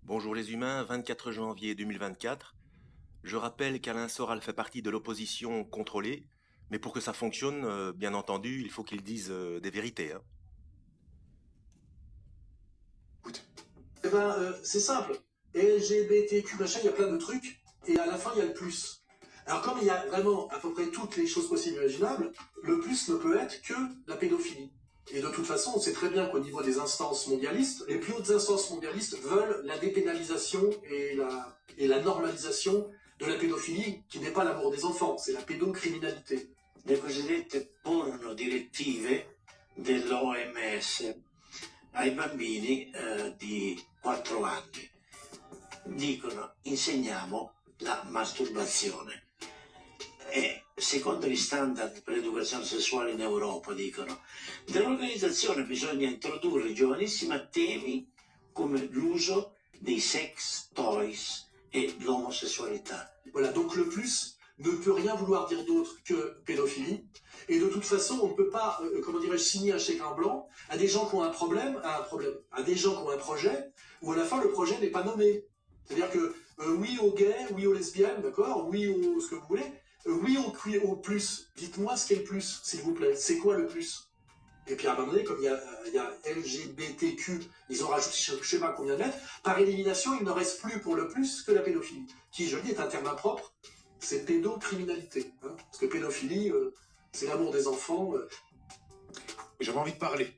Bonjour les humains, 24 janvier 2024. Je rappelle qu'Alain Soral fait partie de l'opposition contrôlée, mais pour que ça fonctionne, bien entendu, il faut qu'il dise des vérités, hein. Eh ben, c'est simple. LGBTQ, machin, il y a plein de trucs, et à la fin, il y a le plus. Alors, comme il y a vraiment à peu près toutes les choses possibles et imaginables, le plus ne peut être que la pédophilie. Et de toute façon, on sait très bien qu'au niveau des instances mondialistes, les plus hautes instances mondialistes veulent la dépénalisation et la normalisation de la pédophilie, qui n'est pas l'amour des enfants, c'est la pédocriminalité. Le cosiddette porno direttive dell'OMS ai bambini di 4 anni. Dicono insegniamo la masturbazione e secondo gli standard per l'educazione sessuale in Europa dicono dell'organizzazione bisogna introdurre giovanissimi a temi come l'uso dei sex toys et l'homosessualità. Voilà, donc le plus ne peut rien vouloir dire d'autre que pédophilie. Et de toute façon, on ne peut pas, signer un chèque en blanc à des gens qui ont à des gens qui ont un projet, où à la fin le projet n'est pas nommé. C'est-à-dire que oui aux gays, oui aux lesbiennes, d'accord, oui au ce que vous voulez, oui au plus. Dites-moi ce qu'est le plus, s'il vous plaît. C'est quoi le plus? Et puis à un moment donné, comme il y a LGBTQ, ils ont rajouté je ne sais pas combien de lettres, par élimination, il ne reste plus pour le plus que la pédophilie, qui, je le dis, est un terme impropre, c'est pédocriminalité. Hein, parce que pédophilie, c'est l'amour des enfants. J'avais envie de parler.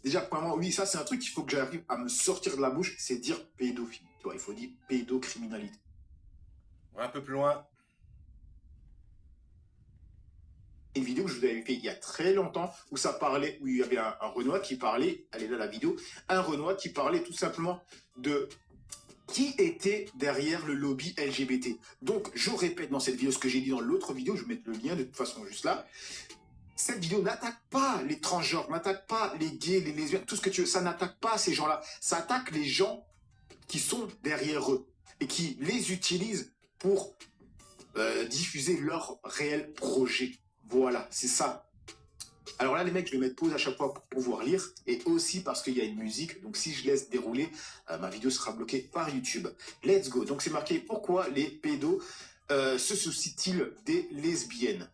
Déjà, premièrement, oui, ça c'est un truc qu'il faut que j'arrive à me sortir de la bouche, c'est dire pédophilie. Tu vois, il faut dire pédocriminalité. Un peu plus loin. Une vidéo que je vous avais fait il y a très longtemps où ça parlait, où il y avait un Renoir qui parlait, elle est là la vidéo, un Renoir qui parlait tout simplement de qui était derrière le lobby LGBT. Donc, je répète dans cette vidéo ce que j'ai dit dans l'autre vidéo, je vais mettre le lien de toute façon juste là. Cette vidéo n'attaque pas les transgenres, n'attaque pas les gays, les lesbiennes, tout ce que tu veux, ça n'attaque pas ces gens-là. Ça attaque les gens qui sont derrière eux et qui les utilisent pour diffuser leur réel projet. Voilà, c'est ça. Alors là, les mecs, je vais mettre pause à chaque fois pour pouvoir lire et aussi parce qu'il y a une musique. Donc, si je laisse dérouler, ma vidéo sera bloquée par YouTube. Let's go. Donc, c'est marqué pourquoi les pédos se soucient-ils des lesbiennes?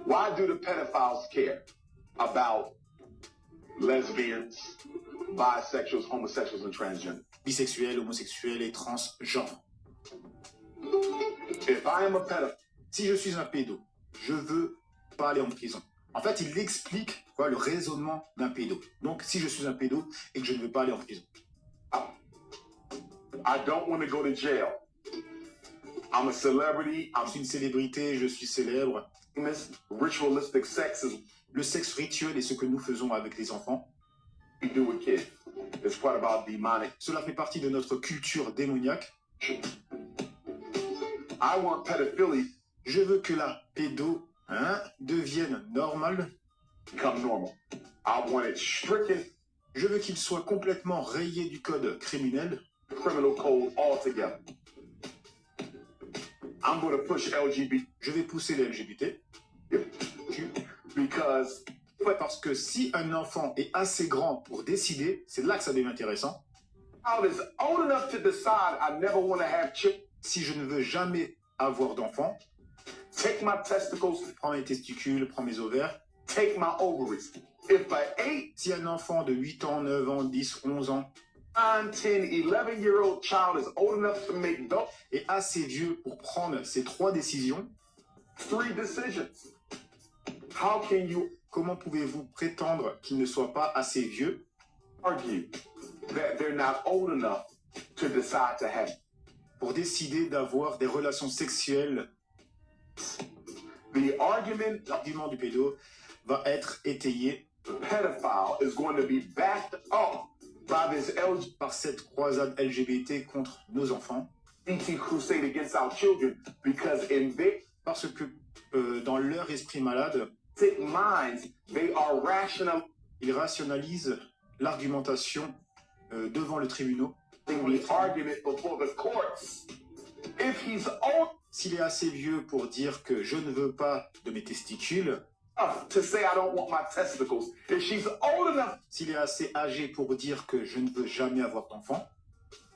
Why do the pedophiles care about lesbians, bisexuals, homosexuals, and transgender? Bisexuels, homosexuels et transgenres. If I am a pedophile, Si je suis un pédo, je veux pas aller en prison. En fait, il explique quoi, le raisonnement d'un pédo. Donc, si je suis un pédo et que je ne veux pas aller en prison. I don't want to go to jail. I'm a celebrity. Je suis une célébrité, je suis célèbre. Famous. Ritualistic sex is Le sexe rituel est ce que nous faisons avec les enfants. what we do with kids. It's part about demonic. Cela fait partie de notre culture démoniaque. I want pedophilia Je veux que la pédo devienne normale. become normal. I want it stricken Je veux qu'il soit complètement rayé du code criminel. criminal code altogether. I'm going to push LGBT Je vais pousser les LGBT. because Parce que si un enfant est assez grand pour décider, c'est là que ça devient intéressant. child is old enough to decide I never want to have children. Si je ne veux jamais avoir d'enfant, Take my testicles, prends mes testicules, prends mes ovaires. take my ovaries. If by 8, Si un enfant de 8 ans, 9 ans, 10, 11 ans 9, 10, 11-year-old child is old enough to make those est assez vieux pour prendre ces 3 décisions, 3 decisions, how can you comment pouvez-vous prétendre qu'il ne soit pas assez vieux argue that they're not old enough to decide to have? pour décider d'avoir des relations sexuelles? The argument L'argument du pédo va être étayé the pedophile is going to be backed up by this par cette croisade LGBT contre nos enfants, LGBT crusade against our children because in their parce que dans leur esprit malade, sick minds, they are rational ils rationalisent l'argumentation devant le tribunal. the argument before the courts. If he's old S'il est assez vieux pour dire que je ne veux pas de mes testicules, enough to say I don't want my testicles, if she's old enough s'il est assez âgé pour dire que je ne veux jamais avoir d'enfant,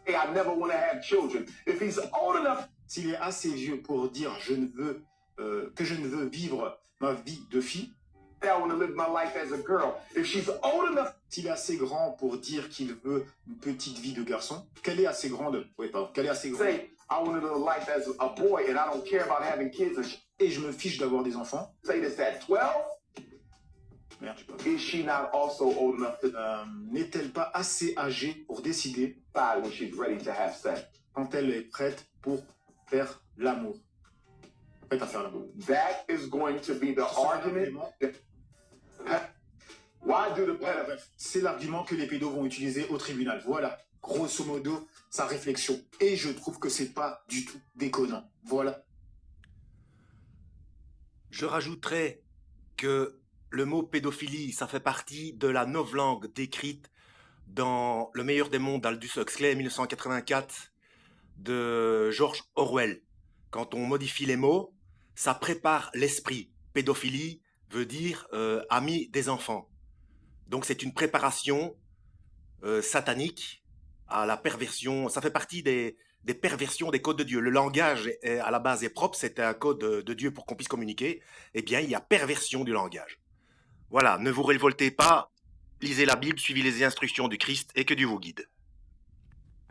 Hey, I never want to have children. If he's old enough, S'il est assez vieux pour dire que je ne veux vivre ma vie de fille, I want to live my life as a girl. If she's old enough, s'il est assez grand pour dire qu'il veut une petite vie de garçon, qu'elle est assez grande, oui, pardon, qu'elle est assez grande, say, I want to live a life as a boy and I don't care about having kids. And et je me fiche d'avoir des enfants, say this at 12, merde, je sais pas. is she not also old enough to N'est-elle pas assez âgée pour décider decide when she's ready to have sex? quand elle est prête pour faire l'amour? Prête à faire l'amour. That is going to be the argument. Why do the pedophiles? Bref, c'est l'argument que les pédos vont utiliser au tribunal. Voilà, grosso modo, sa réflexion. Et je trouve que c'est pas du tout déconnant. Voilà. Je rajouterais que le mot pédophilie, ça fait partie de la novlangue décrite dans Le meilleur des mondes d'Aldous Huxley, 1984, de George Orwell. Quand on modifie les mots, ça prépare l'esprit. Pédophilie veut dire ami des enfants. Donc c'est une préparation satanique à la perversion. Ça fait partie des perversions des codes de Dieu. Le langage à la base est propre, c'est un code de Dieu pour qu'on puisse communiquer. Eh bien, il y a perversion du langage. Voilà, ne vous révoltez pas, lisez la Bible, suivez les instructions du Christ et que Dieu vous guide.